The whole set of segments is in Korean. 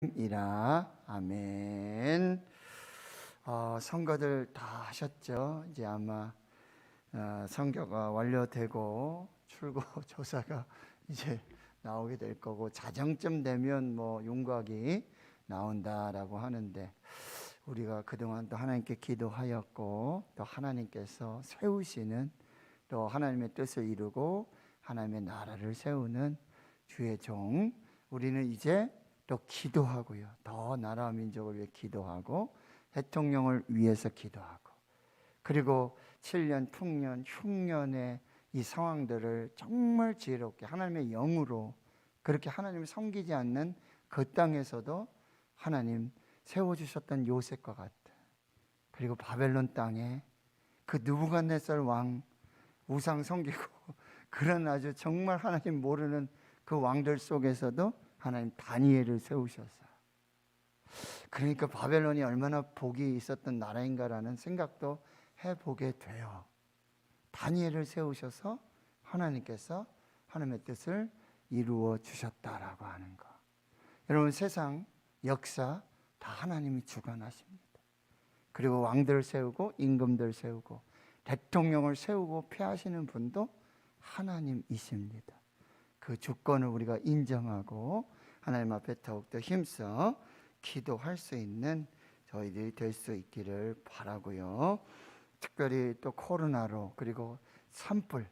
이라. 아멘. 선거들 다 하셨죠? 이제 아마 선거가 완료되고 출구 조사가 이제 나오게 될 거고, 자정쯤 되면 뭐 윤곽이 나온다라고 하는데, 우리가 그동안 또 하나님께 기도하였고, 또 하나님께서 세우시는, 또 하나님의 뜻을 이루고 하나님의 나라를 세우는 주의 종, 우리는 이제 또 기도하고요, 더 나라와 민족을 위해 기도하고, 대통령을 위해서 기도하고, 그리고 7년, 풍년, 흉년의 이 상황들을 정말 지혜롭게 하나님의 영으로, 그렇게 하나님을 섬기지 않는 그 땅에서도 하나님 세워주셨던 요셉과 같은, 그리고 바벨론 땅에 그 느부갓네살 왕 우상 섬기고 그런 아주 정말 하나님 모르는 그 왕들 속에서도 하나님 다니엘을 세우셨어요. 그러니까 바벨론이 얼마나 복이 있었던 나라인가라는 생각도 해보게 돼요. 다니엘을 세우셔서 하나님께서 하나님의 뜻을 이루어 주셨다라고 하는 거. 여러분, 세상 역사 다 하나님이 주관하십니다. 그리고 왕들을 세우고 임금들 세우고 대통령을 세우고 폐하시는 분도 하나님이십니다. 그 주권을 우리가 인정하고 하나님 앞에 더욱더 힘써 기도할 수 있는 저희들이 될 수 있기를 바라고요. 특별히 또 코로나로, 그리고 산불,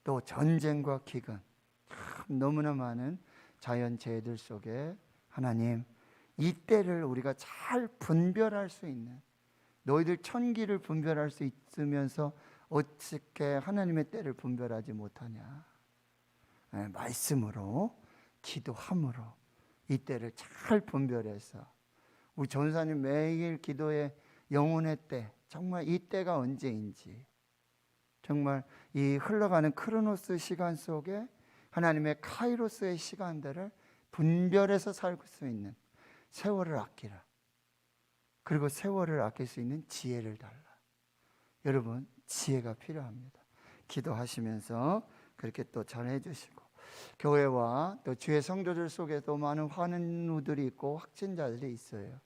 또 전쟁과 기근, 참 너무나 많은 자연재해들 속에 하나님, 이 때를 우리가 잘 분별할 수 있는, 너희들 천기를 분별할 수 있으면서 어떻게 하나님의 때를 분별하지 못하냐. 말씀으로, 기도함으로 이 때를 잘 분별해서, 우리 전사님 매일 기도에 영혼의 때, 정말 이 때가 언제인지, 정말 이 흘러가는 크로노스 시간 속에 하나님의 카이로스의 시간들을 분별해서 살 수 있는 세월을 아끼라. 그리고 세월을 아낄 수 있는 지혜를 달라. 여러분, 지혜가 필요합니다. 기도하시면서 그렇게 또 전해주시고, 교회와 또 주의 성도들 속에도 많은 환우들이 있고 확진자들이 있어요.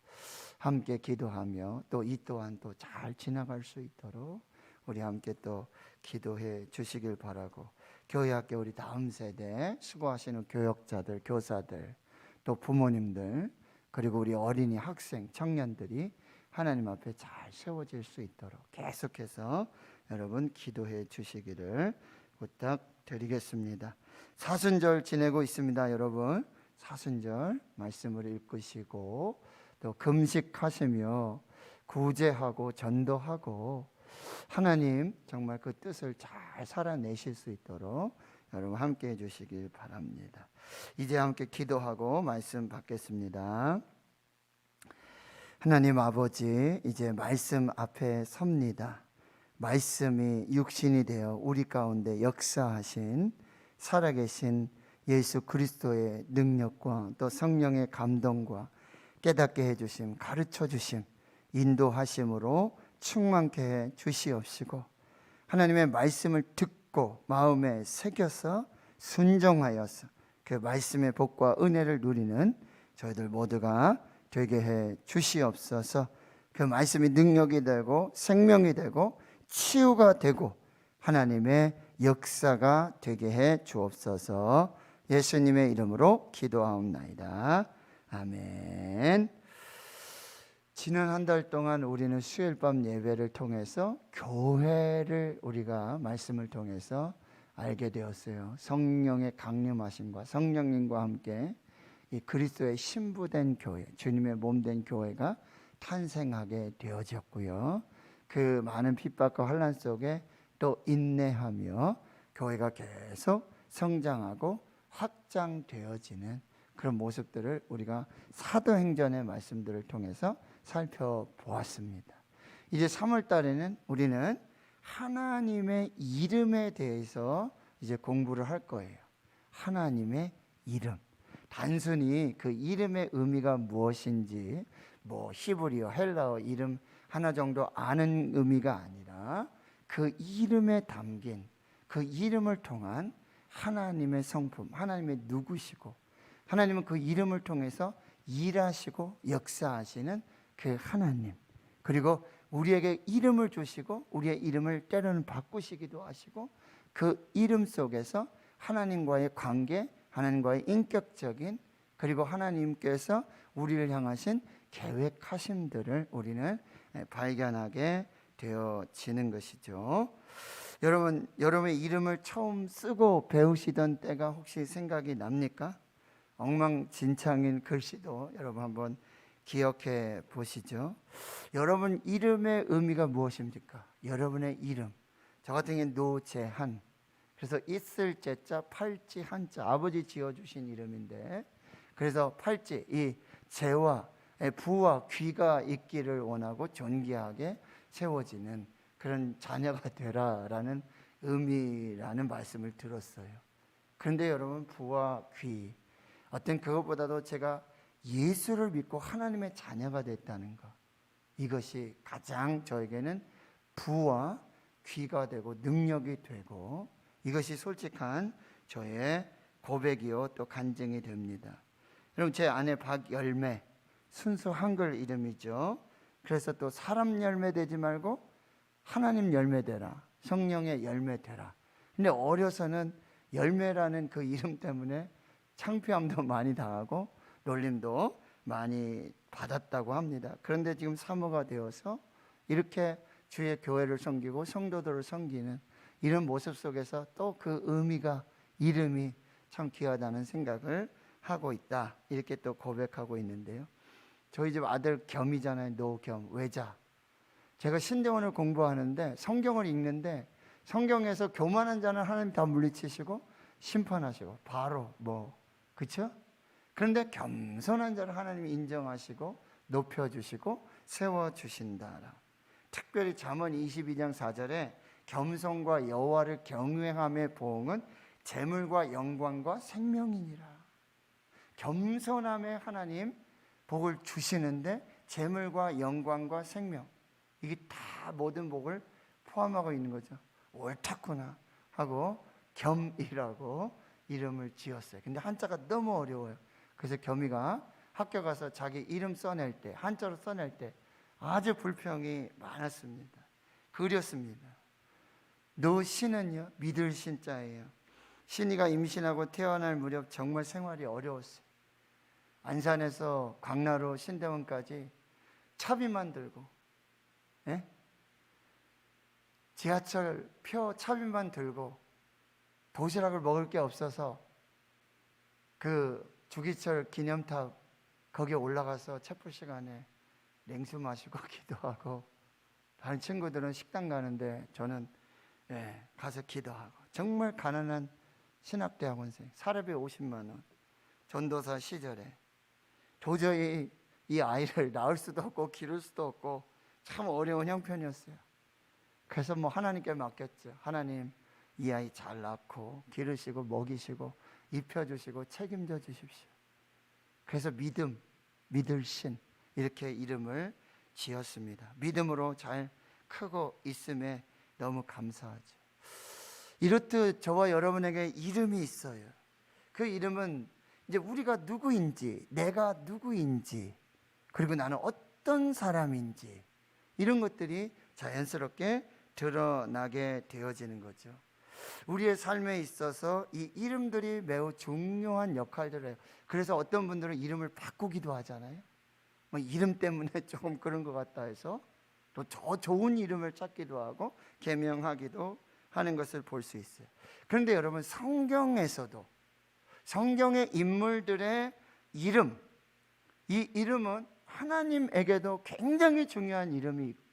함께 기도하며 또 이 또한 또 잘 지나갈 수 있도록 우리 함께 또 기도해 주시길 바라고, 교회 학교 우리 다음 세대 수고하시는 교역자들, 교사들, 또 부모님들, 그리고 우리 어린이, 학생, 청년들이 하나님 앞에 잘 세워질 수 있도록 계속해서 여러분 기도해 주시기를 부탁드리겠습니다. 사순절 지내고 있습니다. 여러분, 사순절 말씀을 읽으시고 또 금식하시며 구제하고 전도하고 하나님 정말 그 뜻을 잘 살아내실 수 있도록 여러분 함께 해주시길 바랍니다. 이제 함께 기도하고 말씀 받겠습니다. 하나님 아버지, 이제 말씀 앞에 섭니다. 말씀이 육신이 되어 우리 가운데 역사하신 살아계신 예수 그리스도의 능력과 또 성령의 감동과 깨닫게 해주심, 가르쳐 주심, 인도하심으로 충만케 해 주시옵시고, 하나님의 말씀을 듣고 마음에 새겨서 순종하여서 그 말씀의 복과 은혜를 누리는 저희들 모두가 되게 해 주시옵소서. 그 말씀이 능력이 되고 생명이 되고 치유가 되고 하나님의 역사가 되게 해 주옵소서. 예수님의 이름으로 기도하옵나이다. 아멘. 지난 한 달 동안 우리는 수요일 밤 예배를 통해서 교회를 우리가 말씀을 통해서 알게 되었어요. 성령의 강림하심과 성령님과 함께 이 그리스도의 신부된 교회, 주님의 몸된 교회가 탄생하게 되어졌고요. 그 많은 핍박과 환난 속에 또 인내하며 교회가 계속 성장하고 확장되어지는 그런 모습들을 우리가 사도행전의 말씀들을 통해서 살펴보았습니다. 이제 3월 달에는 우리는 하나님의 이름에 대해서 이제 공부를 할 거예요. 하나님의 이름. 단순히 그 이름의 의미가 무엇인지 뭐 히브리어, 헬라어 이름 하나 정도 아는 의미가 아니라 그 이름에 담긴 그 이름을 통한 하나님의 성품, 하나님의 누구시고, 하나님은 그 이름을 통해서 일하시고 역사하시는 그 하나님, 그리고 우리에게 이름을 주시고 우리의 이름을 때로는 바꾸시기도 하시고, 그 이름 속에서 하나님과의 관계, 하나님과의 인격적인, 그리고 하나님께서 우리를 향하신 계획하심들을 우리는 발견하게 되어지는 것이죠. 여러분, 여러분의 이름을 처음 쓰고 배우시던 때가 혹시 생각이 납니까? 엉망진창인 글씨도 여러분 한번 기억해 보시죠. 여러분 이름의 의미가 무엇입니까? 여러분의 이름, 저 같은 경우는 노재한, 그래서 있을 제자 팔지 한자, 아버지 지어주신 이름인데, 그래서 팔지, 이 재와 부와 귀가 있기를 원하고 존귀하게 세워지는 그런 자녀가 되라라는 의미라는 말씀을 들었어요. 그런데 여러분, 부와 귀, 어떤 그것보다도 제가 예수를 믿고 하나님의 자녀가 됐다는 것, 이것이 가장 저에게는 부와 귀가 되고 능력이 되고, 이것이 솔직한 저의 고백이요 또 간증이 됩니다. 여러분, 제 아내 박열매, 순수 한글 이름이죠. 그래서 또 사람 열매 되지 말고 하나님 열매 되라, 성령의 열매 되라. 근데 어려서는 열매라는 그 이름 때문에 창피함도 많이 당하고 놀림도 많이 받았다고 합니다. 그런데 지금 사모가 되어서 이렇게 주의 교회를 섬기고 성도들을 섬기는 이런 모습 속에서 또 그 의미가, 이름이 참 귀하다는 생각을 하고 있다, 이렇게 또 고백하고 있는데요. 저희 집 아들 겸이잖아요. 노겸, 외자. 제가 신대원을 공부하는데 성경을 읽는데, 성경에서 교만한 자는 하나님 다 물리치시고 심판하시고 바로 그렇죠? 그런데 겸손한 자를 하나님이 인정하시고 높여주시고 세워주신다. 특별히 잠언 22장 4절에 겸손과 여호와를 경외함의 보응은 재물과 영광과 생명이니라. 겸손함에 하나님 복을 주시는데 재물과 영광과 생명, 이게 다 모든 복을 포함하고 있는 거죠. 옳다구나 하고 겸이라고 이름을 지었어요. 근데 한자가 너무 어려워요. 그래서 겸이가 학교 가서 자기 이름 써낼 때, 한자로 써낼 때 아주 불평이 많았습니다. 그렸습니다. 노신은요, 믿을 신자예요. 신이가 임신하고 태어날 무렵 정말 생활이 어려웠어요. 안산에서 광나루 신대원까지 차비만 들고, 지하철 표 차비만 들고 도시락을 먹을 게 없어서 그 주기철 기념탑 거기에 올라가서 촛불 시간에 냉수 마시고 기도하고, 다른 친구들은 식당 가는데 저는 가서 기도하고, 정말 가난한 신학대학원생, 사례비 50만 원, 전도사 시절에 도저히 이 아이를 낳을 수도 없고 기를 수도 없고 참 어려운 형편이었어요. 그래서 하나님께 맡겼죠. 하나님, 이 아이 잘 낳고 기르시고 먹이시고 입혀주시고 책임져 주십시오. 그래서 믿음, 믿을 신, 이렇게 이름을 지었습니다. 믿음으로 잘 크고 있음에 너무 감사하죠. 이렇듯 저와 여러분에게 이름이 있어요. 그 이름은 이제 우리가 누구인지, 내가 누구인지, 그리고 나는 어떤 사람인지, 이런 것들이 자연스럽게 드러나게 되어지는 거죠. 우리의 삶에 있어서 이 이름들이 매우 중요한 역할들을 해요. 그래서 어떤 분들은 이름을 바꾸기도 하잖아요. 이름 때문에 조금 그런 것 같다 해서 또 더 좋은 이름을 찾기도 하고 개명하기도 하는 것을 볼 수 있어요. 그런데 여러분, 성경에서도 성경의 인물들의 이름, 이 이름은 하나님에게도 굉장히 중요한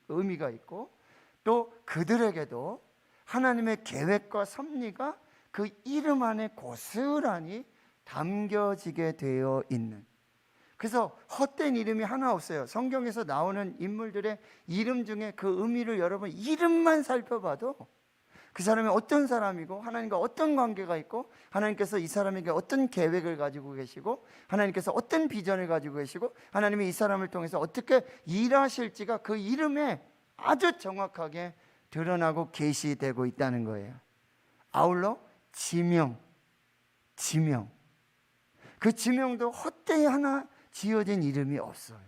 의미가 있고, 또 그들에게도 하나님의 계획과 섭리가 그 이름 안에 고스란히 담겨지게 되어 있는, 그래서 헛된 이름이 하나 없어요. 성경에서 나오는 인물들의 이름 중에 그 의미를 여러분 이름만 살펴봐도 그 사람이 어떤 사람이고 하나님과 어떤 관계가 있고 하나님께서 이 사람에게 어떤 계획을 가지고 계시고 하나님께서 어떤 비전을 가지고 계시고 하나님이 이 사람을 통해서 어떻게 일하실지가 그 이름에 아주 정확하게 드러나고 계시되고 있다는 거예요. 아울러 지명, 그 지명도 헛되이 하나 지어진 이름이 없어요.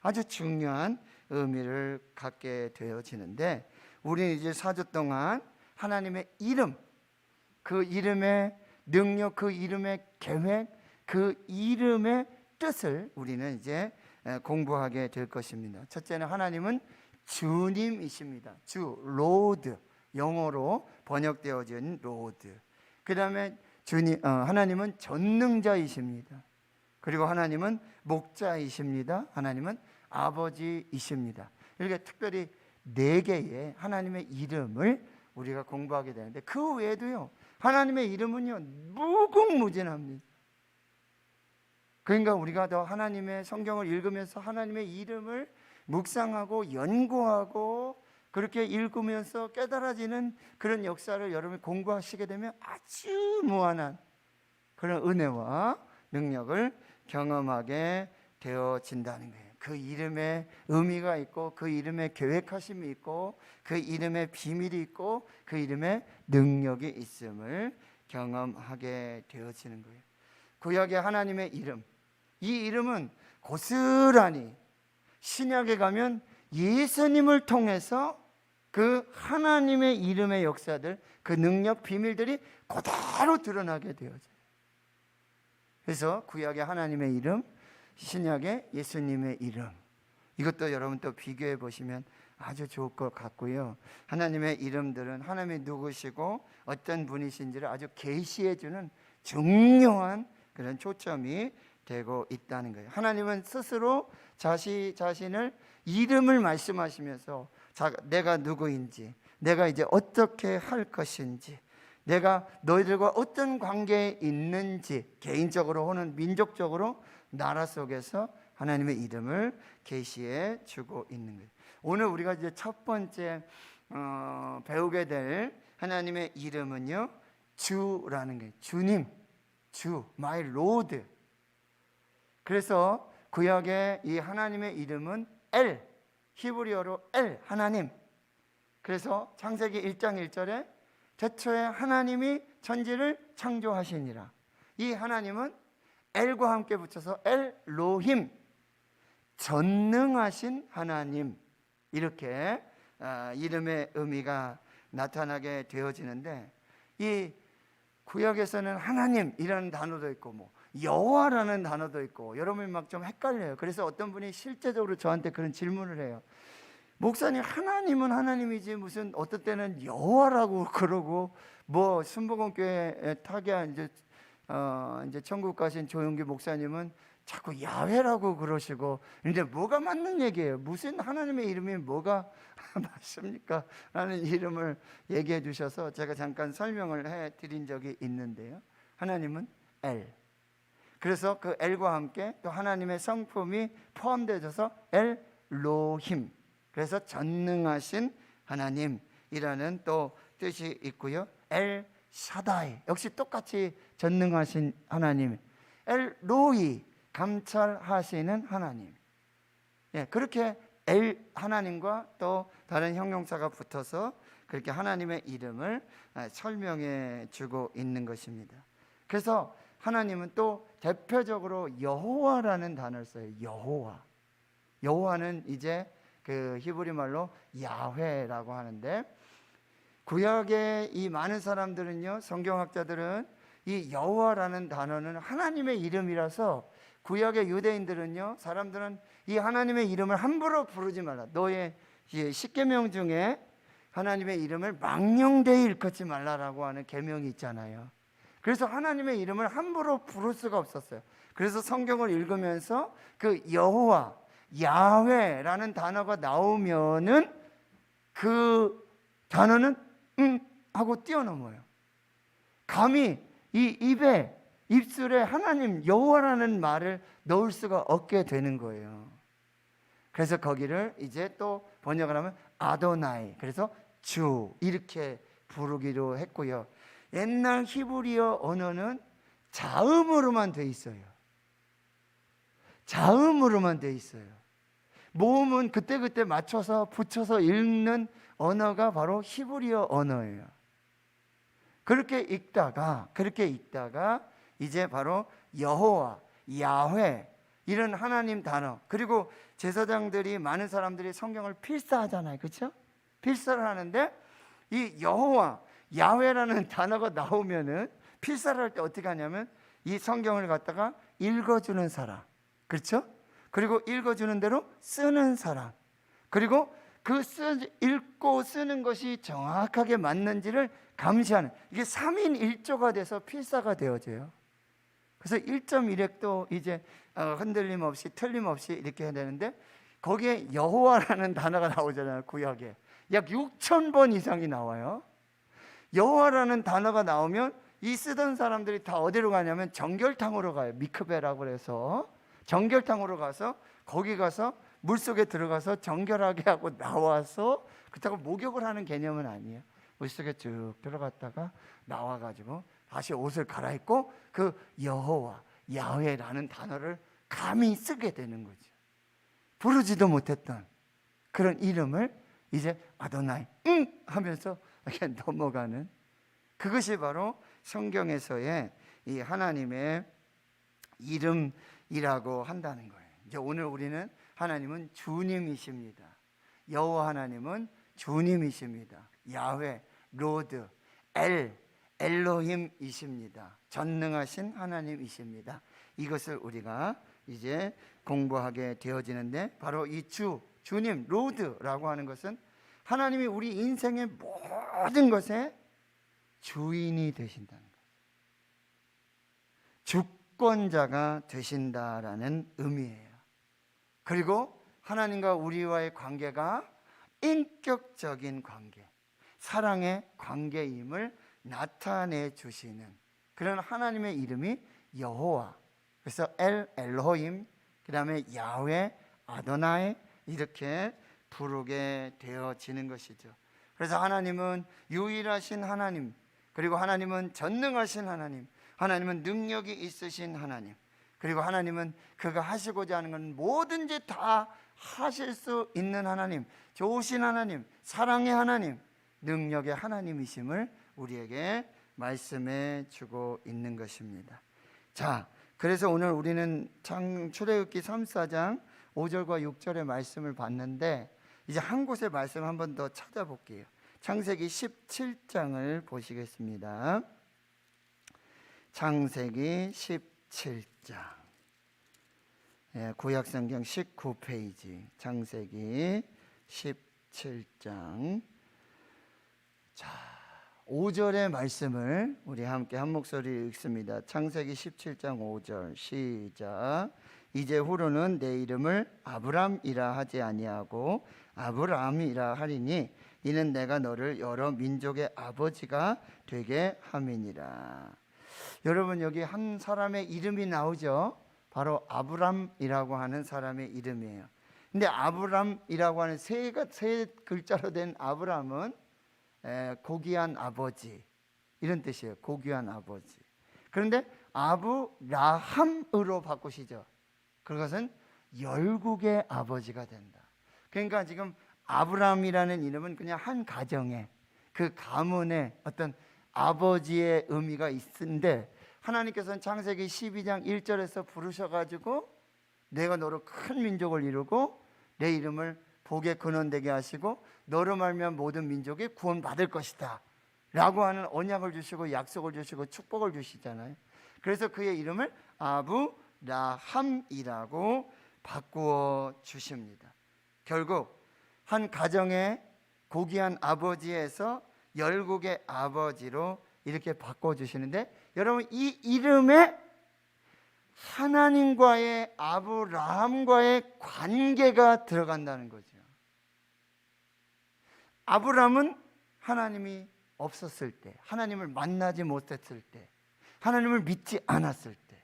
아주 중요한 의미를 갖게 되어지는데, 우리는 이제 4주 동안 하나님의 이름, 그 이름의 능력, 그 이름의 계획, 그 이름의 뜻을 우리는 이제 공부하게 될 것입니다. 첫째는 하나님은 주님이십니다. 주, 로드, 영어로 번역되어진 로드. 그 다음에 하나님은 전능자이십니다. 그리고 하나님은 목자이십니다. 하나님은 아버지이십니다. 이렇게 특별히 4개의 하나님의 이름을 우리가 공부하게 되는데, 그 외에도요, 하나님의 이름은요 무궁무진합니다. 그러니까 우리가 더 하나님의 성경을 읽으면서 하나님의 이름을 묵상하고 연구하고 그렇게 읽으면서 깨달아지는 그런 역사를 여러분이 공부하시게 되면 아주 무한한 그런 은혜와 능력을 경험하게 되어진다는 거예요. 그 이름에 의미가 있고, 그 이름에 계획하심이 있고, 그 이름에 비밀이 있고, 그 이름에 능력이 있음을 경험하게 되어지는 거예요. 구약의 하나님의 이름, 이 이름은 고스란히 신약에 가면 예수님을 통해서 그 하나님의 이름의 역사들, 그 능력, 비밀들이 그대로 드러나게 되어져요. 그래서 구약의 하나님의 이름, 신약의 예수님의 이름, 이것도 여러분 또 비교해 보시면 아주 좋을 것 같고요. 하나님의 이름들은 하나님이 누구시고 어떤 분이신지를 아주 계시해 주는 중요한 그런 초점이 되고 있다는 거예요. 하나님은 스스로 자신을 이름을 말씀하시면서 내가 누구인지, 내가 이제 어떻게 할 것인지, 내가 너희들과 어떤 관계에 있는지, 개인적으로 혹은 민족적으로 나라 속에서 하나님의 이름을 계시해 주고 있는 거예요. 오늘 우리가 이제 첫 번째 배우게 될 하나님의 이름은요, 주라는 거예요. 주님, 주, my Lord. 그래서 구약의 이 하나님의 이름은 엘, 히브리어로 엘, 하나님. 그래서 창세기 1장 1절에 태초에 하나님이 천지를 창조하시니라. 이 하나님은 엘과 함께 붙여서 엘로힘, 전능하신 하나님, 이렇게 이름의 의미가 나타나게 되어지는데, 이 구약에서는 하나님이라는 단어도 있고 여호와라는 단어도 있고, 여러분이 막 좀 헷갈려요. 그래서 어떤 분이 실제적으로 저한테 그런 질문을 해요. 목사님, 하나님은 하나님이지 무슨 어떨 때는 여호와라고 그러고, 순복음교회 타계한 이제 천국 가신 조용기 목사님은 자꾸 야훼라고 그러시고, 근데 뭐가 맞는 얘기예요? 무슨 하나님의 이름이 뭐가 맞습니까? 라는 이름을 얘기해 주셔서 제가 잠깐 설명을 해 드린 적이 있는데요. 하나님은 엘. 그래서 그 엘과 함께 또 하나님의 성품이 포함되어져서 엘로힘. 그래서 전능하신 하나님이라는 또 뜻이 있고요. 엘 샤다이, 역시 똑같이 전능하신 하나님. 엘로이, 감찰하시는 하나님. 그렇게 엘 하나님과 또 다른 형용사가 붙어서 그렇게 하나님의 이름을 설명해 주고 있는 것입니다. 그래서 하나님은 또 대표적으로 여호와라는 단어를 써요. 여호와. 여호와는 이제 그 히브리 말로 야훼라고 하는데, 구약의 이 많은 사람들은요, 성경학자들은 이 여호와라는 단어는 하나님의 이름이라서, 구약의 유대인들은요, 사람들은 이 하나님의 이름을 함부로 부르지 말라. 너의 십계명 중에 하나님의 이름을 망령되이 일컫지 말라라고 하는 계명이 있잖아요. 그래서 하나님의 이름을 함부로 부를 수가 없었어요. 그래서 성경을 읽으면서 그 여호와, 야훼라는 단어가 나오면은 그 단어는 하고 뛰어넘어요. 감히 이 입술에 하나님, 여호와라는 말을 넣을 수가 없게 되는 거예요. 그래서 거기를 이제 또 번역을 하면 아도나이, 그래서 주, 이렇게 부르기로 했고요. 옛날 히브리어 언어는 자음으로만 돼 있어요. 자음으로만 돼 있어요. 모음은 그때그때 맞춰서 붙여서 읽는 언어가 바로 히브리어 언어예요. 그렇게 읽다가 이제 바로 여호와, 야훼, 이런 하나님 단어, 그리고 제사장들이, 많은 사람들이 성경을 필사하잖아요. 그렇죠? 필사를 하는데 이 여호와, 야훼라는 단어가 나오면은 필사를 할 때 어떻게 하냐면 이 성경을 갖다가 읽어주는 사람, 그렇죠? 그리고 읽어주는 대로 쓰는 사람, 그리고 그 읽고 쓰는 것이 정확하게 맞는지를 감시하는, 이게 3인 1조가 돼서 필사가 되어져요. 그래서 1.1획도 이제 흔들림 없이 틀림없이 이렇게 해야 되는데, 거기에 여호와라는 단어가 나오잖아요. 구약에 약 6,000번 이상이 나와요. 여호와라는 단어가 나오면 이 쓰던 사람들이 다 어디로 가냐면 정결탕으로 가요. 미크베라고 해서 정결탕으로 가서, 거기 가서 물속에 들어가서 정결하게 하고 나와서, 그렇다고 목욕을 하는 개념은 아니에요. 물속에 쭉 들어갔다가 나와가지고 다시 옷을 갈아입고 그 여호와, 야훼라는 단어를 감히 쓰게 되는 거죠. 부르지도 못했던 그런 이름을 이제 아도나이 하면서 이렇게 넘어가는, 그것이 바로 성경에서의 이 하나님의 이름이라고 한다는 거예요. 이제 오늘 우리는 하나님은 주님이십니다. 여호와 하나님은 주님이십니다. 야훼, 로드, 엘로힘이십니다. 전능하신 하나님이십니다. 이것을 우리가 이제 공부하게 되어지는데, 바로 이 주님, 로드라고 하는 것은 하나님이 우리 인생의 모든 것에 주인이 되신다는 거예요. 주권자가 되신다라는 의미예요. 그리고 하나님과 우리와의 관계가 인격적인 관계, 사랑의 관계임을 나타내 주시는 그런 하나님의 이름이 여호와, 그래서 엘로힘, 그 다음에 야훼, 아도나이, 이렇게 부르게 되어지는 것이죠. 그래서 하나님은 유일하신 하나님, 그리고 하나님은 전능하신 하나님, 하나님은 능력이 있으신 하나님, 그리고 하나님은 그가 하시고자 하는 건 뭐든지 다 하실 수 있는 하나님, 좋으신 하나님, 사랑의 하나님, 능력의 하나님이심을 우리에게 말씀해 주고 있는 것입니다. 자, 그래서 오늘 우리는 출애굽기 3, 4장 5절과 6절의 말씀을 봤는데, 이제 한 곳의 말씀 한 번 더 찾아볼게요. 창세기 17장을 보시겠습니다. 창세기 17장, 구약성경 19페이지, 창세기 17장. 자, 5절의 말씀을 우리 함께 한 목소리 읽습니다. 창세기 17장 5절 시작. 이제 후로는 내 이름을 아브람이라 하지 아니하고 아브라함이라 하리니 이는 내가 너를 여러 민족의 아버지가 되게 함이니라. 여러분, 여기 한 사람의 이름이 나오죠. 바로 아브람이라고 하는 사람의 이름이에요. 근데 아브람이라고 하는 세 글자로 된 아브람은 고귀한 아버지, 이런 뜻이에요. 고귀한 아버지. 그런데 아브라함으로 바꾸시죠. 그것은 열국의 아버지가 된다. 그러니까 지금 아브라함이라는 이름은 그냥 한 가정의, 그 가문의 어떤 아버지의 의미가 있는데, 하나님께서는 창세기 12장 1절에서 부르셔가지고 내가 너로 큰 민족을 이루고 내 이름을 복의 근원되게 하시고 너로 말미암아 모든 민족이 구원받을 것이다 라고 하는 언약을 주시고 약속을 주시고 축복을 주시잖아요. 그래서 그의 이름을 아브라함이라고 바꾸어 주십니다. 결국 한 가정의 고귀한 아버지에서 열국의 아버지로 이렇게 바꿔주시는데, 여러분, 이 이름에 하나님과의, 아브라함과의 관계가 들어간다는 거죠. 아브라함은 하나님이 없었을 때, 하나님을 만나지 못했을 때, 하나님을 믿지 않았을 때.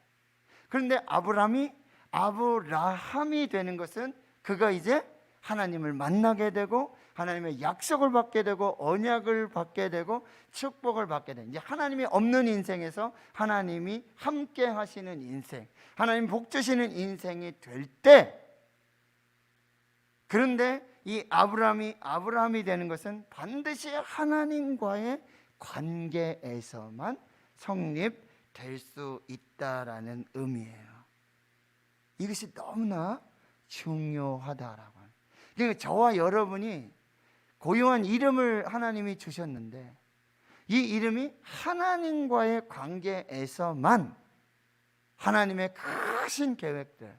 그런데 아브라함이 되는 것은 그가 이제 하나님을 만나게 되고 하나님의 약속을 받게 되고 언약을 받게 되고 축복을 받게 되는, 이제 하나님이 없는 인생에서 하나님이 함께 하시는 인생, 하나님 복 주시는 인생이 될 때, 그런데 이 아브라함이 되는 것은 반드시 하나님과의 관계에서만 성립될 수 있다라는 의미예요. 이것이 너무나 중요하다라고 하는. 그러니까 저와 여러분이 고유한 이름을 하나님이 주셨는데 이 이름이 하나님과의 관계에서만 하나님의 크신 계획들,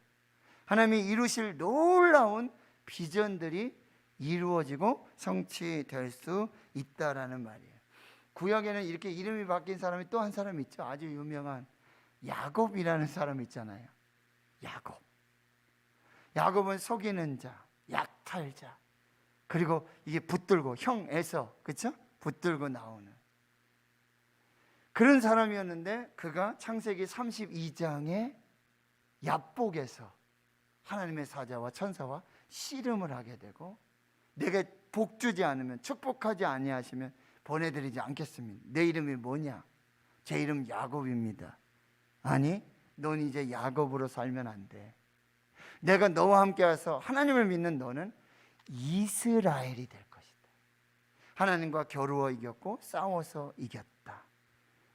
하나님이 이루실 놀라운 비전들이 이루어지고 성취될 수 있다라는 말이에요. 구약에는 이렇게 이름이 바뀐 사람이 또 한 사람 있죠. 아주 유명한 야곱이라는 사람 있잖아요. 야곱은 속이는 자, 약탈자, 그리고 이게 붙들고 형 에서, 그렇죠? 붙들고 나오는 그런 사람이었는데 그가 창세기 32장에 야복에서 하나님의 사자와 천사와 씨름을 하게 되고 내게 복 주지 않으면, 축복하지 아니하시면 보내드리지 않겠습니다. 내 이름이 뭐냐? 제 이름 야곱입니다. 아니, 넌 이제 야곱으로 살면 안 돼. 내가 너와 함께 와서 하나님을 믿는 너는 이스라엘이 될 것이다. 하나님과 겨루어 이겼고 싸워서 이겼다.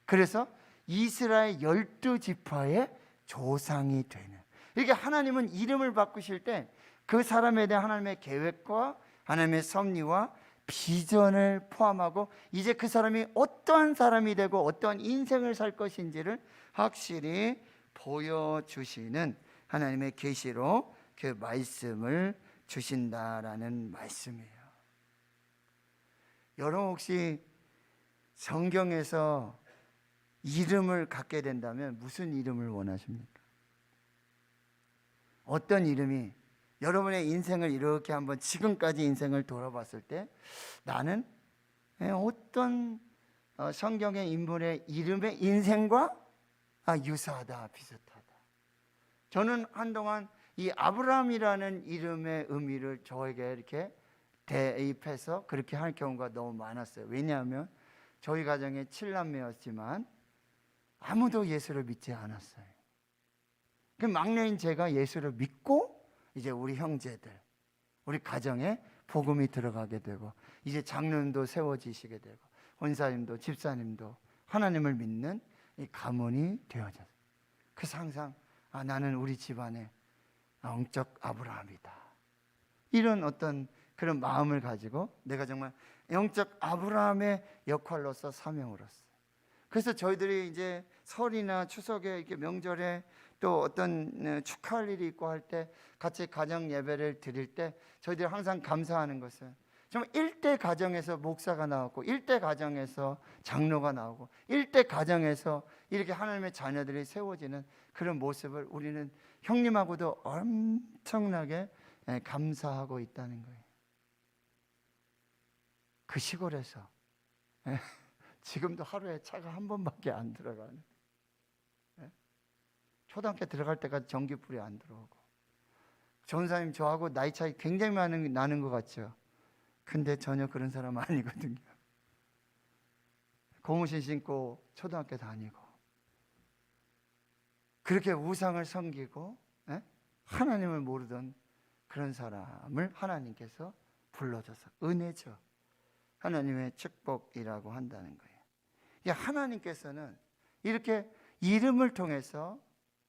그래서 이스라엘 12지파의 조상이 되는. 이게 하나님은 이름을 바꾸실 때 그 사람에 대한 하나님의 계획과 하나님의 섭리와 비전을 포함하고 이제 그 사람이 어떠한 사람이 되고 어떠한 인생을 살 것인지를 확실히 보여주시는 하나님의 계시로 그 말씀을 주신다라는 말씀이에요. 여러분 혹시 성경에서 이름을 갖게 된다면 무슨 이름을 원하십니까? 어떤 이름이 여러분의 인생을 이렇게 한번 지금까지 인생을 돌아봤을 때 나는 어떤 성경의 인물의 이름의 인생과 유사하다, 비슷하다. 저는 한동안 이 아브라함이라는 이름의 의미를 저에게 이렇게 대입해서 그렇게 할 경우가 너무 많았어요. 왜냐하면 저희 가정에 7남매였지만 아무도 예수를 믿지 않았어요. 그 막내인 제가 예수를 믿고 이제 우리 형제들, 우리 가정에 복음이 들어가게 되고 이제 장로님도 세워지시게 되고 권사님도 집사님도 하나님을 믿는 이 가문이 되어졌어요. 그래서 항상 나는 우리 집안의 영적 아브라함이다. 이런 어떤 그런 마음을 가지고 내가 정말 영적 아브라함의 역할로서 사명으로서. 그래서 저희들이 이제 설이나 추석에 이렇게 명절에 또 어떤 축하할 일이 있고 할 때 같이 가정 예배를 드릴 때 저희들이 항상 감사하는 것은 정말 일대 가정에서 목사가 나왔고 일대 가정에서 장로가 나오고 일대 가정에서 이렇게 하나님의 자녀들이 세워지는 그런 모습을 우리는 형님하고도 엄청나게 감사하고 있다는 거예요. 그 시골에서 지금도 하루에 차가 한 번밖에 안 들어가는, 초등학교 들어갈 때까지 전기불이 안 들어오고, 전사님 저하고 나이 차이 굉장히 나는 것 같죠. 근데 전혀 그런 사람 아니거든요. 고무신 신고 초등학교 다니고 그렇게 우상을 섬기고 하나님을 모르던 그런 사람을 하나님께서 불러줘서 은혜죠. 하나님의 축복이라고 한다는 거예요. 하나님께서는 이렇게 이름을 통해서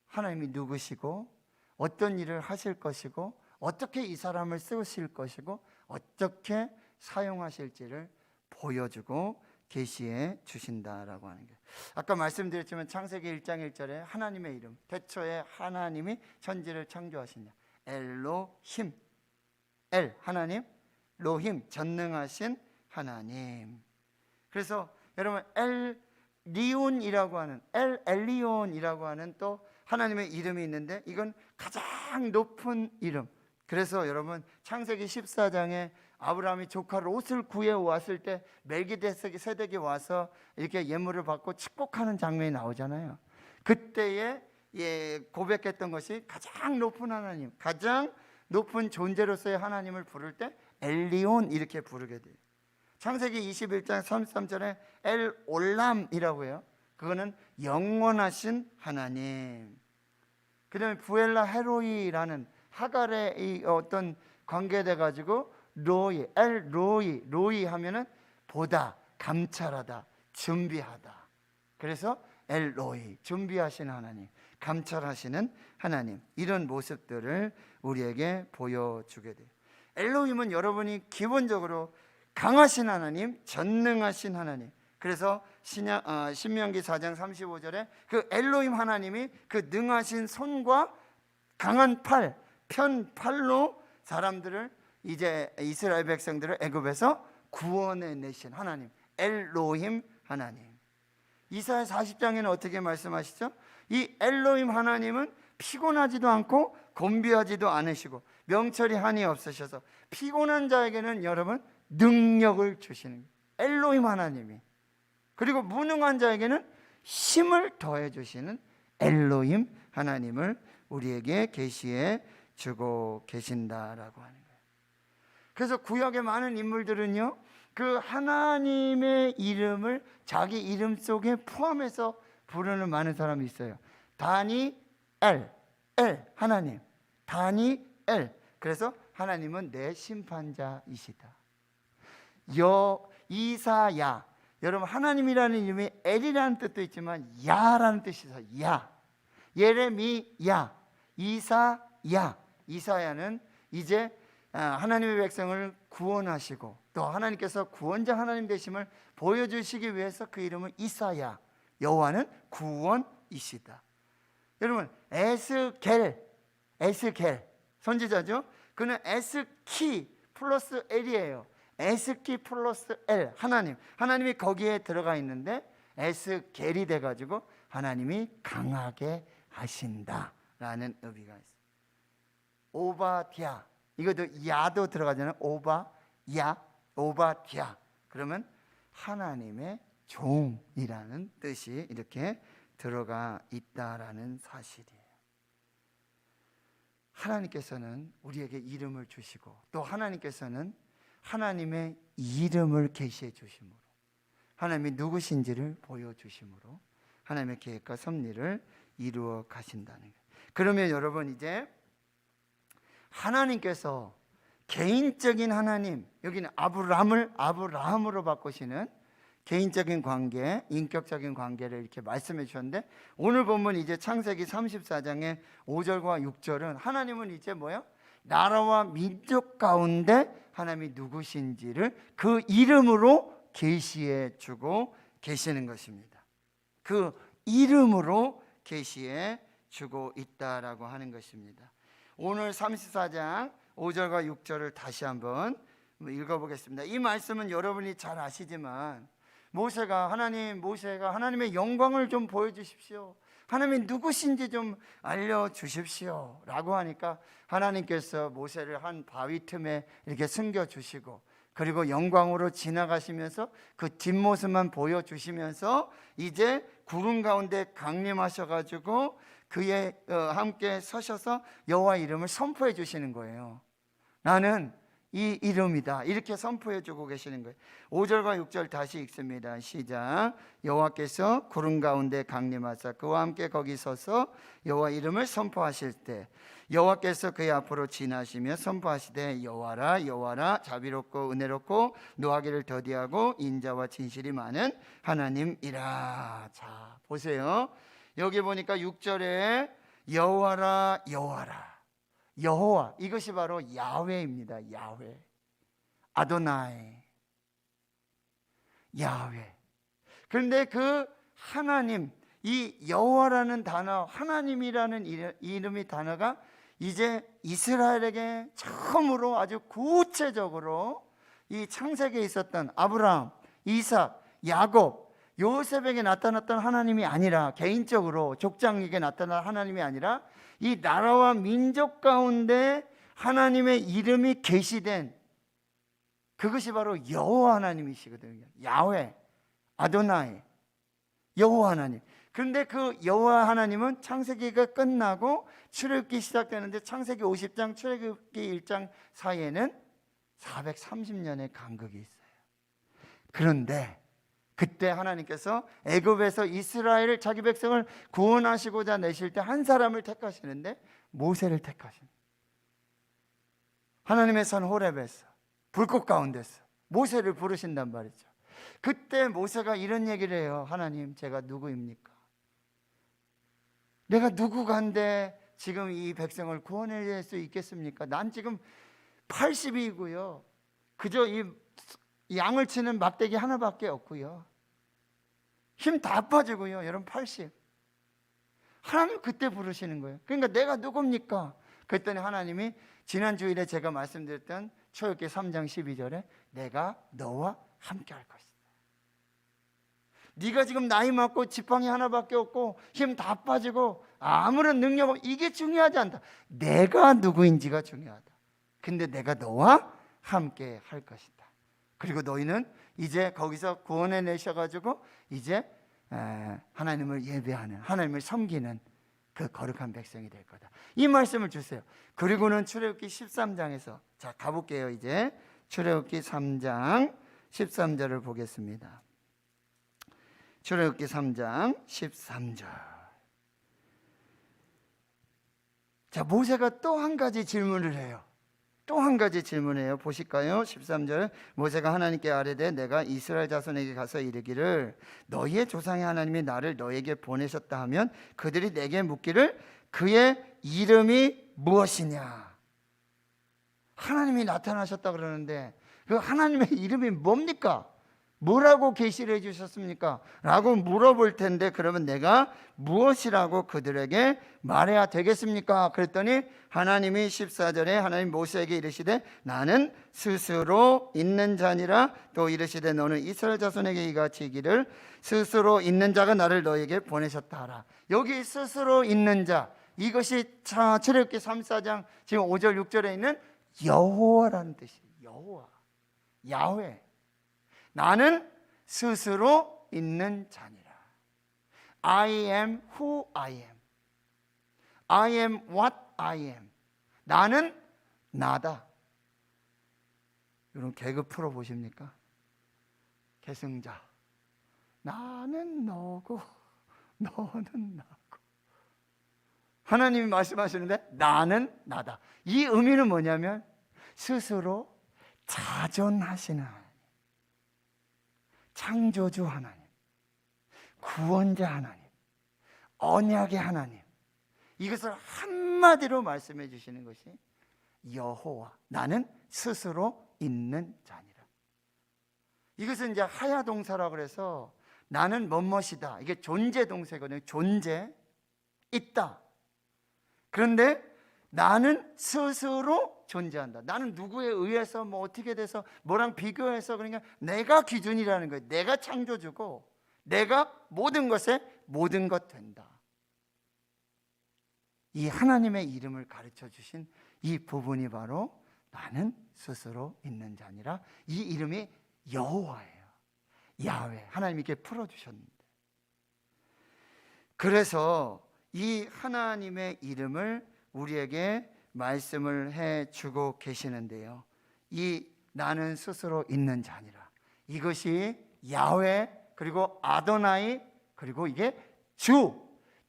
하나님이 누구시고 어떤 일을 하실 것이고 어떻게 이 사람을 쓰실 것이고 어떻게 사용하실지를 보여주고 계시해 주신다라고 하는 거예요. 아까 말씀드렸지만 창세기 1장 1절에 하나님의 이름, 태초에 하나님이 천지를 창조하시냐, 엘로힘, 엘 하나님, 로힘 전능하신 하나님. 그래서 여러분 엘리온이라고 하는 엘리온이라고 하는 또 하나님의 이름이 있는데 이건 가장 높은 이름. 그래서 여러분 창세기 14장에 아브라함이 조카 롯을 구해 왔을 때 멜기세덱이 세덱이 와서 이렇게 예물을 받고 축복하는 장면이 나오잖아요. 그때에 고백했던 것이 가장 높은 하나님, 가장 높은 존재로서의 하나님을 부를 때 엘리온 이렇게 부르게 돼요. 창세기 21장 33절에 엘올람이라고 해요. 그거는 영원하신 하나님. 그 다음에 부엘라 헤로이라는 하갈의 이 어떤 관계돼 가지고 로이, 로이 하면은 보다, 감찰하다, 준비하다. 그래서 엘로이, 준비하신 하나님. 감찰하시는 하나님, 이런 모습들을 우리에게 보여주게 돼요. 엘로힘은 여러분이 기본적으로 강하신 하나님, 전능하신 하나님. 그래서 신명기 4장 35절에 그 엘로힘 하나님이 그 능하신 손과 강한 팔, 편팔로 사람들을, 이제 이스라엘 백성들을 애굽에서 구원해 내신 하나님, 엘로힘 하나님. 이사야 40장에는 어떻게 말씀하시죠? 이 엘로힘 하나님은 피곤하지도 않고 곤비하지도 않으시고 명철이 한이 없으셔서 피곤한 자에게는 여러분 능력을 주시는 거예요. 엘로힘 하나님이. 그리고 무능한 자에게는 힘을 더해 주시는 엘로힘 하나님을 우리에게 계시해 주고 계신다라고 하는 거예요. 그래서 구약의 많은 인물들은요, 그 하나님의 이름을 자기 이름 속에 포함해서 부르는 많은 사람이 있어요. 다니엘, 하나님, 다니엘. 그래서 하나님은 내 심판자이시다. 이사야, 여러분 하나님이라는 이름이 엘이라는 뜻도 있지만 야라는 뜻이 있어요. 야. 예레미야, 이사야. 이사야는 이제 하나님의 백성을 구원하시고 또 하나님께서 구원자 하나님 되심을 보여주시기 위해서 그 이름을 이사야, 여호와는 구원이시다. 여러분 에스겔 선지자죠. 그는 에스키 플러스 엘이에요. 에스키 플러스 엘, 하나님이 거기에 들어가 있는데 에스겔이 돼가지고 하나님이 강하게 하신다라는 의미가 있어요. 오바댜, 이것도 야도 들어가잖아요. 오바댜. 그러면 하나님의 종이라는 뜻이 이렇게 들어가 있다라는 사실이에요. 하나님께서는 우리에게 이름을 주시고 또 하나님께서는 하나님의 이름을 계시해 주심으로, 하나님이 누구신지를 보여주심으로 하나님의 계획과 섭리를 이루어 가신다는 거예요. 그러면 여러분 이제 하나님께서 개인적인 하나님, 여기는 아브라함으로 바꾸시는 개인적인 관계, 인격적인 관계를 이렇게 말씀해 주셨는데, 오늘 보면 이제 창세기 34장의 5절과 6절은 하나님은 이제 뭐예요? 나라와 민족 가운데 하나님이 누구신지를 그 이름으로 계시해 주고 계시는 것입니다. 그 이름으로 계시해 주고 있다라고 하는 것입니다. 오늘 34장 5절과 6절을 다시 한번 읽어보겠습니다. 이 말씀은 여러분이 잘 아시지만 모세가 하나님의 영광을 좀 보여주십시오, 하나님이 누구신지 좀 알려주십시오 라고 하니까 하나님께서 모세를 한 바위 틈에 이렇게 숨겨주시고, 그리고 영광으로 지나가시면서 그 뒷모습만 보여주시면서 이제 구름 가운데 강림하셔가지고 그의 함께 서셔서 여호와 이름을 선포해 주시는 거예요. 나는 이 이름이다, 이렇게 선포해 주고 계시는 거예요. 5절과 6절 다시 읽습니다. 시작. 여호와께서 구름 가운데 강림하사 그와 함께 거기 서서 여호와 이름을 선포하실 때 여호와께서 그의 앞으로 지나시며 선포하시되 여호와라 여호와라 자비롭고 은혜롭고 노하기를 더디하고 인자와 진실이 많은 하나님이라. 자 보세요. 여기 보니까 6절에 여호와라 여호와라, 여호와, 이것이 바로 야훼입니다. 야훼, 아도나이, 야훼. 그런데 그 하나님, 이 여호와라는 단어, 하나님이라는 이름이 단어가 이제 이스라엘에게 처음으로 아주 구체적으로 이 창세기에 있었던 아브라함, 이삭, 야곱, 요셉에게 나타났던 하나님이 아니라, 개인적으로 족장에게 나타난 하나님이 아니라 이 나라와 민족 가운데 하나님의 이름이 계시된 그것이 바로 여호와 하나님이시거든요. 야훼, 아도나이, 여호와 하나님. 그런데 그 여호와 하나님은 창세기가 끝나고 출애굽기 시작되는데 창세기 50장, 출애굽기 1장 사이에는 430년의 간극이 있어요. 그런데 그때 하나님께서 애굽에서 이스라엘을, 자기 백성을 구원하시고자 내실 때 한 사람을 택하시는데 모세를 택하십니다. 하나님의 산 호렙에서 불꽃 가운데서 모세를 부르신단 말이죠. 그때 모세가 이런 얘기를 해요. 하나님, 제가 누구입니까? 내가 누구간데 지금 이 백성을 구원할 수 있겠습니까? 난 지금 80이고요. 그저 이 양을 치는 막대기 하나밖에 없고요. 힘 다 빠지고요. 여러분 80. 하나님 그때 부르시는 거예요. 그러니까 내가 누굽니까? 그랬더니 하나님이 지난 주일에 제가 말씀드렸던 출애굽기 3장 12절에 내가 너와 함께 할 것이다. 네가 지금 나이 많고 지팡이 하나밖에 없고 힘 다 빠지고 아무런 능력 없고 이게 중요하지 않다. 내가 누구인지가 중요하다. 근데 내가 너와 함께 할 것이다. 그리고 너희는 이제 거기서 구원해 내셔가지고 이제 하나님을 예배하는, 하나님을 섬기는 그 거룩한 백성이 될 거다. 이 말씀을 주세요. 그리고는 출애굽기 13장에서 자 가볼게요. 이제 출애굽기 3장 13절을 보겠습니다. 출애굽기 3장 13절. 자, 모세가 또 한 가지 질문을 해요. 또 한 가지 질문해요. 보실까요? 13절. 모세가 하나님께 아뢰되 내가 이스라엘 자손에게 가서 이르기를 너희의 조상의 하나님이 나를 너에게 보내셨다 하면 그들이 내게 묻기를 그의 이름이 무엇이냐. 하나님이 나타나셨다 그러는데 그 하나님의 이름이 뭡니까? 뭐라고 계시를 해주셨습니까? 라고 물어볼 텐데 그러면 내가 무엇이라고 그들에게 말해야 되겠습니까? 그랬더니 하나님이 14절에 하나님 모세에게 이르시되 나는 스스로 있는 자니라. 또 이르시되 너는 이스라엘 자손에게 이같이 이기를 스스로 있는 자가 나를 너에게 보내셨다 하라. 여기 스스로 있는 자, 이것이 출애굽기 3, 4장 지금 5절 6절에 있는 여호와라는 뜻이에요. 여호와, 야훼. 나는 스스로 있는 자니라. I am who I am. I am what I am. 나는 나다. 여러분 개그 프로 보십니까? 계승자. 나는 너고 너는 나고. 하나님이 말씀하시는데 나는 나다. 이 의미는 뭐냐면 스스로 자존하시는 하나님, 창조주 하나님, 구원자 하나님, 언약의 하나님, 이것을 한마디로 말씀해 주시는 것이 여호와, 나는 스스로 있는 자니라. 이것은 이제 하야동사라고 그래서 나는 뭐뭇이다, 이게 존재동사거든요. 존재, 있다. 그런데 나는 스스로 존재한다. 나는 누구에 의해서 뭐 어떻게 돼서 뭐랑 비교해서, 그러니까 내가 기준이라는 거예요. 내가 창조주고 내가 모든 것에 모든 것 된다. 이 하나님의 이름을 가르쳐 주신 이 부분이 바로 나는 스스로 있는 자니라. 이 이름이 여호와예요. 야훼. 하나님이 이렇게 풀어주셨는데, 그래서 이 하나님의 이름을 우리에게 말씀을 해주고 계시는데요. 이 나는 스스로 있는 자니라, 이것이 야훼, 그리고 아도나이, 그리고 이게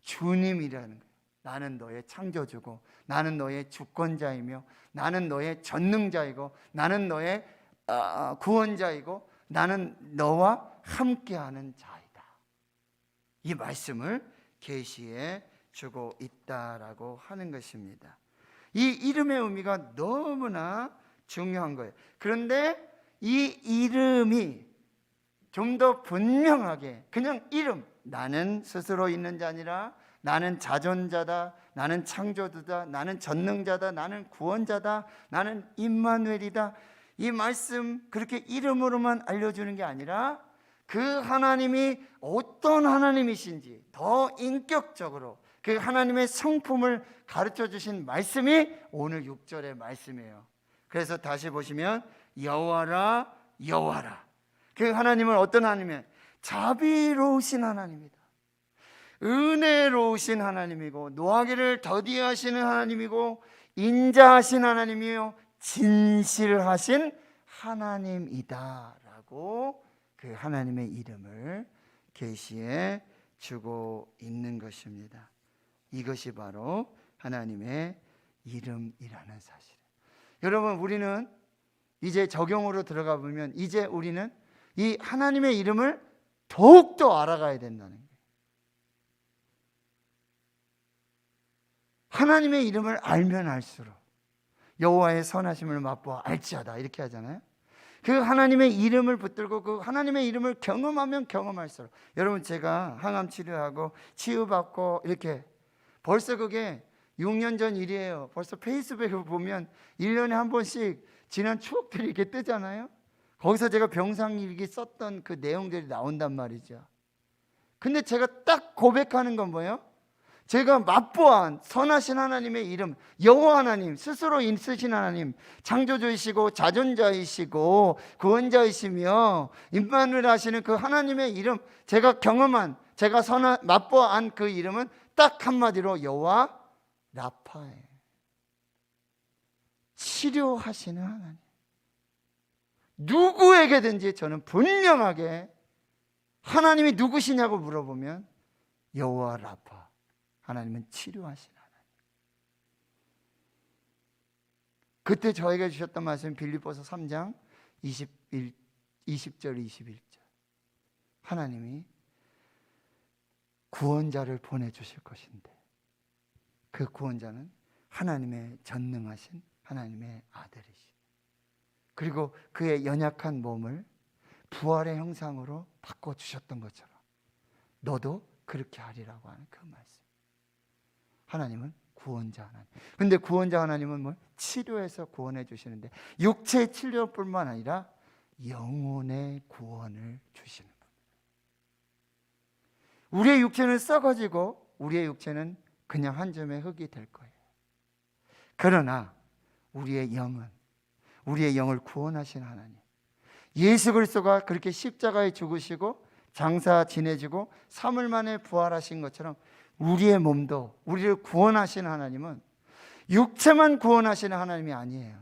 주님이라는 거예요. 나는 너의 창조주고 나는 너의 주권자이며 나는 너의 전능자이고 나는 너의 구원자이고 나는 너와 함께하는 자이다. 이 말씀을 계시해 주고 있다라고 하는 것입니다. 이 이름의 의미가 너무나 중요한 거예요. 그런데 이 이름이 좀 더 분명하게, 그냥 이름, 나는 스스로 있는 자니라, 나는 자존자다, 나는 창조주다, 나는 전능자다, 나는 구원자다, 나는 임마누엘이다, 이 말씀 그렇게 이름으로만 알려주는 게 아니라 그 하나님이 어떤 하나님이신지 더 인격적으로 그 하나님의 성품을 가르쳐 주신 말씀이 오늘 6절의 말씀이에요. 그래서 다시 보시면 여호와라 여호와라. 그 하나님은 어떤 하나님이에요? 자비로우신 하나님이다. 은혜로우신 하나님이고 노하기를 더디하시는 하나님이고 인자하신 하나님이요 진실하신 하나님이다라고 그 하나님의 이름을 계시해 주고 있는 것입니다. 이것이 바로 하나님의 이름이라는 사실. 여러분, 우리는 이제 적용으로 들어가 보면 이제 우리는 이 하나님의 이름을 더욱더 알아가야 된다는 거예요. 하나님의 이름을 알면 알수록 여호와의 선하심을 맛보아 알지어다 이렇게 하잖아요. 그 하나님의 이름을 붙들고 그 하나님의 이름을 경험하면 경험할수록, 여러분 제가 항암 치료하고 치유받고 이렇게 벌써 그게 6년 전 일이에요. 벌써 페이스북에 보면 1년에 한 번씩 지난 추억들이 이렇게 뜨잖아요. 거기서 제가 병상일기 썼던 그 내용들이 나온단 말이죠. 근데 제가 딱 고백하는 건 뭐예요? 제가 맛보한 선하신 하나님의 이름, 여호와 하나님, 스스로 있으신 하나님, 창조주이시고 자존자이시고 구원자이시며 임마누엘 하시는 그 하나님의 이름, 제가 경험한, 제가 맛보한 그 이름은 딱 한마디로 여호와 라파예요. 치료하시는 하나님. 누구에게든지 저는 분명하게 하나님이 누구시냐고 물어보면 여호와 라파, 하나님은 치료하시는 하나님. 그때 저에게 주셨던 말씀 빌립보서 3장 20절 21절. 하나님이 구원자를 보내주실 것인데 그 구원자는 하나님의 전능하신 하나님의 아들이시, 그리고 그의 연약한 몸을 부활의 형상으로 바꿔주셨던 것처럼 너도 그렇게 하리라고 하는 그 말씀. 하나님은 구원자 하나님. 근데 구원자 하나님은 뭘? 치료해서 구원해 주시는데 육체의 치료뿐만 아니라 영혼의 구원을 주시는 겁니다. 우리의 육체는 썩어지고 우리의 육체는 그냥 한 점의 흙이 될 거예요. 그러나 우리의 영을 구원하신 하나님, 예수 그리스도가 그렇게 십자가에 죽으시고 장사 지내지고 3일 만에 부활하신 것처럼 우리의 몸도, 우리를 구원하시는 하나님은 육체만 구원하시는 하나님이 아니에요.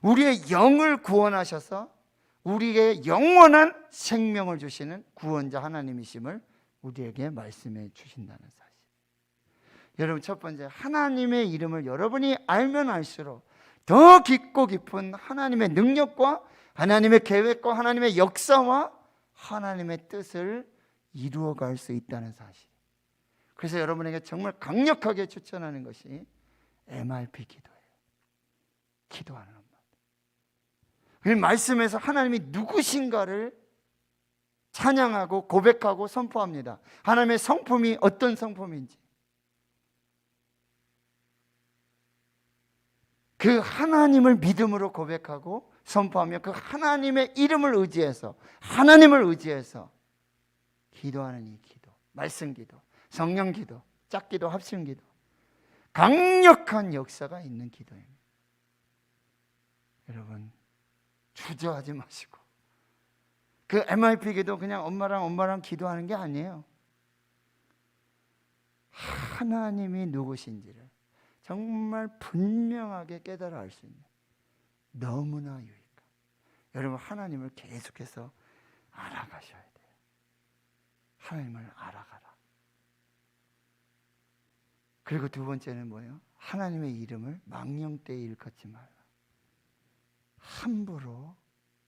우리의 영을 구원하셔서 우리에게 영원한 생명을 주시는 구원자 하나님이심을 우리에게 말씀해 주신다는 사실. 여러분, 첫 번째, 하나님의 이름을 여러분이 알면 알수록 더 깊고 깊은 하나님의 능력과 하나님의 계획과 하나님의 역사와 하나님의 뜻을 이루어갈 수 있다는 사실. 그래서 여러분에게 정말 강력하게 추천하는 것이 MRP 기도예요. 기도하는 엄마. 그 말씀에서 하나님이 누구신가를 찬양하고 고백하고 선포합니다. 하나님의 성품이 어떤 성품인지, 그 하나님을 믿음으로 고백하고 선포하며 그 하나님의 이름을 의지해서, 하나님을 의지해서 기도하는 이 기도, 말씀 기도, 성령 기도, 짝기도, 합심 기도, 강력한 역사가 있는 기도입니다. 여러분, 주저하지 마시고, 그 MIP 기도 그냥 엄마랑 기도하는 게 아니에요. 하나님이 누구신지를 정말 분명하게 깨달아 알 수 있는 너무나 유익한, 여러분 하나님을 계속해서 알아가셔야 돼요. 하나님을 알아가라. 그리고 두 번째는 뭐예요? 하나님의 이름을 망령되이 일컫지 말라. 함부로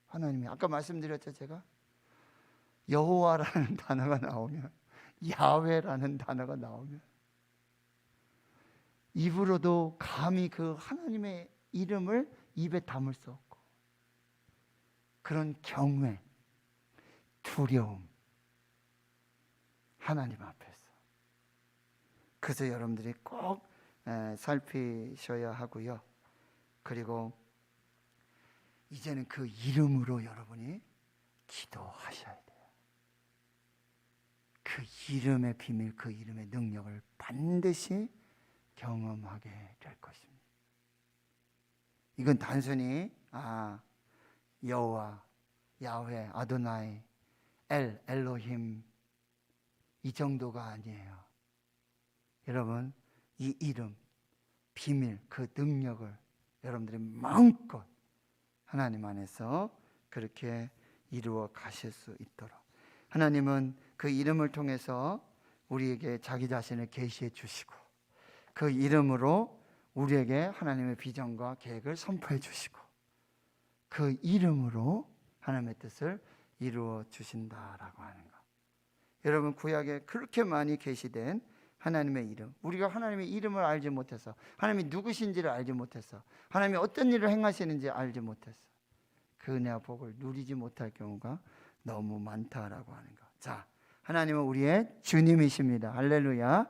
하나님이, 아까 말씀드렸죠, 제가 여호와라는 단어가 나오면, 야훼라는 단어가 나오면 입으로도 감히 그 하나님의 이름을 입에 담을 수 없고, 그런 경외, 두려움, 하나님 앞에서. 그래서 여러분들이 꼭 살피셔야 하고요. 그리고 이제는 그 이름으로 여러분이 기도하셔야 돼요. 그 이름의 비밀, 그 이름의 능력을 반드시 경험하게 될 것입니다. 이건 단순히 여호와, 야훼, 아도나이, 엘로힘 이 정도가 아니에요. 여러분, 이 이름, 비밀, 그 능력을 여러분들이 마음껏 하나님 안에서 그렇게 이루어 가실 수 있도록, 하나님은 그 이름을 통해서 우리에게 자기 자신을 계시해 주시고, 그 이름으로 우리에게 하나님의 비전과 계획을 선포해 주시고, 그 이름으로 하나님의 뜻을 이루어 주신다라고 하는 것. 여러분, 구약에 그렇게 많이 계시된 하나님의 이름. 우리가 하나님의 이름을 알지 못해서, 하나님이 누구신지를 알지 못해서, 하나님이 어떤 일을 행하시는지 알지 못해서 그 은혜와 복을 누리지 못할 경우가 너무 많다라고 하는 것. 자, 하나님은 우리의 주님이십니다. 할렐루야.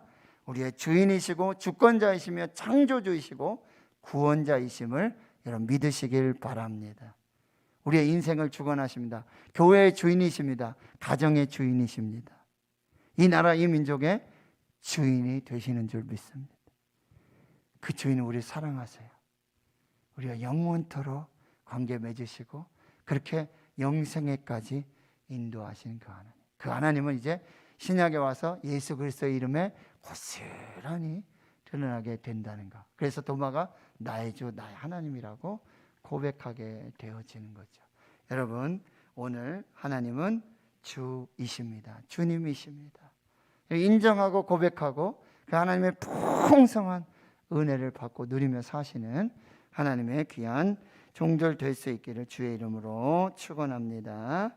우리의 주인이시고 주권자이시며 창조주이시고 구원자이심을 여러분 믿으시길 바랍니다. 우리의 인생을 주관하십니다. 교회의 주인이십니다. 가정의 주인이십니다. 이 나라 이 민족의 주인이 되시는 줄 믿습니다. 그 주인은 우리를 사랑하세요. 우리가 영원토록 관계 맺으시고 그렇게 영생에까지 인도하시는 그 하나님. 그 하나님은 이제 신약에 와서 예수 그리스도의 이름에 고스란히 드러나게 된다는 것. 그래서 도마가 나의 주 나의 하나님이라고 고백하게 되어지는 거죠. 여러분, 오늘 하나님은 주이십니다. 주님이십니다. 인정하고 고백하고 그 하나님의 풍성한 은혜를 받고 누리며 사시는 하나님의 귀한 종들 될 수 있기를 주의 이름으로 축원합니다.